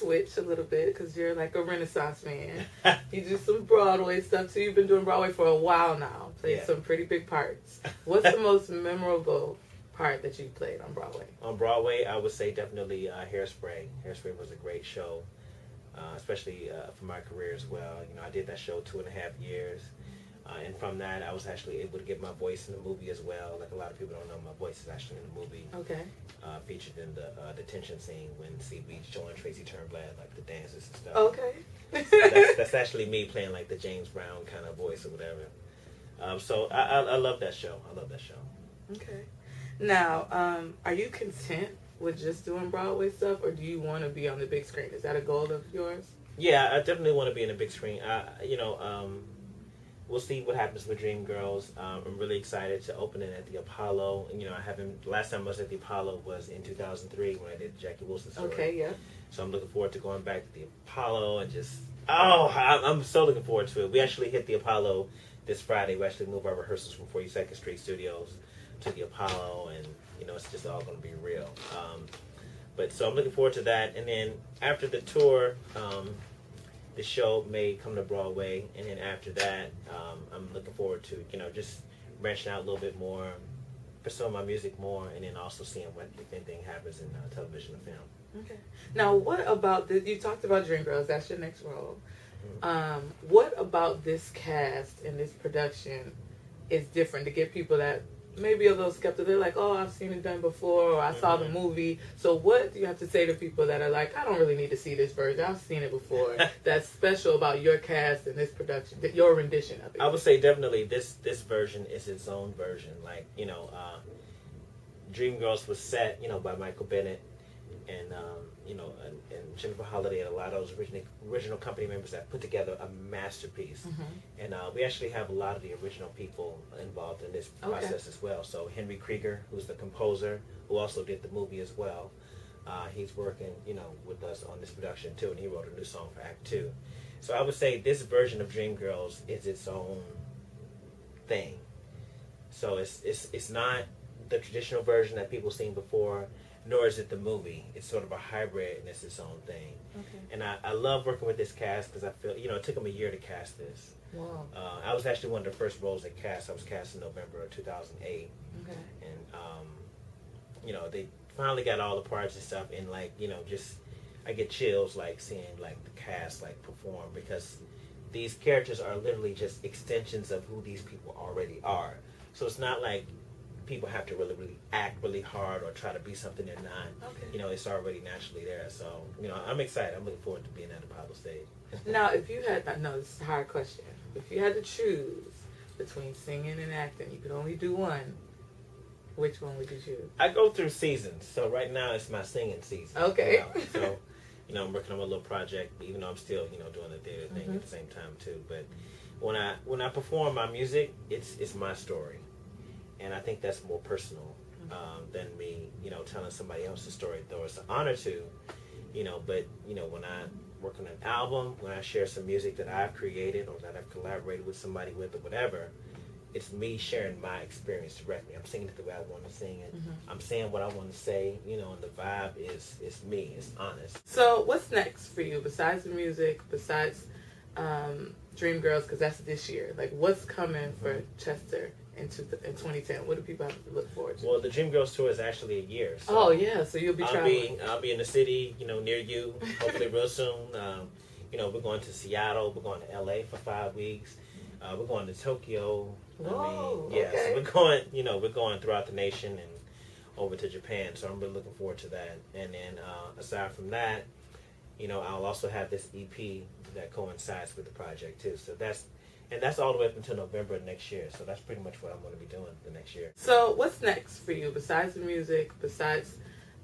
switch a little bit because you're like a Renaissance man. You do some Broadway stuff too. You've been doing Broadway for a while now. Played some pretty big parts. What's the most memorable part that you played on Broadway? On Broadway, I would say definitely Hairspray. Hairspray was a great show, especially for my career as well. You know, I did that show 2.5 years. And from that, I was actually able to get my voice in the movie as well. Like a lot of people don't know, my voice is actually in the movie. Okay. Featured in the detention scene when CB joined Tracy Turnblad, like the dances and stuff. Okay. So that's actually me playing like the James Brown kind of voice or whatever. So I love that show. I love that show. Okay. Now, are you content with just doing Broadway stuff, or do you want to be on the big screen? Is that a goal of yours? Yeah, I definitely want to be in the big screen. We'll see what happens with Dreamgirls. I'm really excited to open it at the Apollo. You know, last time I was at the Apollo was in 2003 when I did the Jackie Wilson story. Okay, yeah. So I'm looking forward to going back to the Apollo and I'm so looking forward to it. We actually hit the Apollo this Friday. We actually moved our rehearsals from 42nd Street Studios to the Apollo, and you know, it's just all going to be real. But so I'm looking forward to that. And then after the tour, the show may come to Broadway, and then after that, I'm looking forward to, you know, just branching out a little bit more, pursuing my music more, and then also seeing what, if anything, happens in television and film. Okay. Now, what about you talked about Dreamgirls, that's your next role. Mm-hmm. What about this cast and this production is different to get people that maybe a little skeptical? They're like, oh, I've seen it done before, or I saw the movie. So what do you have to say to people that are like, I don't really need to see this version, I've seen it before, that's special about your cast and this production, your rendition of it? I would say definitely this version is its own version. Like, you know, Dreamgirls was set, you know, by Michael Bennett and you know, and Jennifer Holliday and a lot of those original company members that put together a masterpiece. Mm-hmm. And we actually have a lot of the original people involved in this process as well. So Henry Krieger, who's the composer, who also did the movie as well, he's working, you know, with us on this production too, and he wrote a new song for Act 2. So I would say this version of Dreamgirls is its own thing. So it's not the traditional version that people seen before, nor is it the movie. It's sort of a hybrid, and it's its own thing. Okay. And I love working with this cast because I feel, you know, it took them a year to cast this. Wow. I was actually one of the first roles they cast. I was cast in November of 2008. Okay. And, you know, they finally got all the parts and stuff, and, like, you know, just, I get chills, like, seeing, like, the cast, like, perform, because these characters are literally just extensions of who these people already are. So it's not like people have to really, really act really hard or try to be something they're not. Okay. You know, it's already naturally there. So, you know, I'm excited. I'm looking forward to being at the Apollo stage. Now, if you had, I know this is a hard question, if you had to choose between singing and acting, you could only do one, which one would you choose? I go through seasons. So right now it's my singing season. Okay. You know? So, you know, I'm working on a little project, even though I'm still, you know, doing the theater thing at the same time too. But when I perform my music, it's my story. And I think that's more personal than me, you know, telling somebody else's story, though it's an honor to, you know, but, you know, when I work on an album, when I share some music that I've created or that I've collaborated with somebody with or whatever, it's me sharing my experience directly. I'm singing it the way I want to sing it. Mm-hmm. I'm saying what I want to say, you know, and the vibe is me. It's honest. So what's next for you besides the music, besides Dreamgirls, because that's this year? Like, what's coming for Chester in 2010? What do people have to look forward to? Well, the Dreamgirls tour is actually a year. So so you'll be traveling. I'll be in the city, you know, near you, hopefully real soon. You know, we're going to Seattle. We're going to LA for 5 weeks. We're going to Tokyo. Whoa, So we're going throughout the nation and over to Japan. So I'm really looking forward to that. And then aside from that, you know, I'll also have this EP that coincides with the project too. So that's all the way up until November of next year. So that's pretty much what I'm going to be doing the next year. So what's next for you besides the music, besides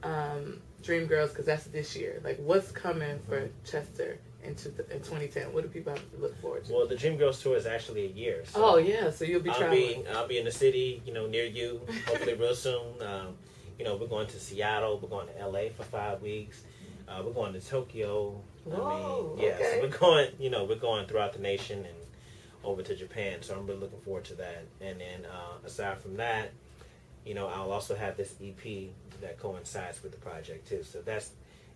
Dreamgirls, because that's this year? Like, what's coming for Chester in 2010? What do people have to look forward to? Well, the Dreamgirls tour is actually a year. So so you'll be traveling. I'll be in the city, you know, near you, hopefully real soon. You know, we're going to Seattle. We're going to LA for 5 weeks. We're going to Tokyo. Whoa, so we're going throughout the nation and over to Japan. So I'm really looking forward to that. And then aside from that, you know, I'll also have this EP that coincides with the project too. So that's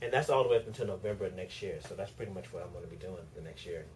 And that's all the way up until November of next year. So that's pretty much what I'm going to be doing the next year.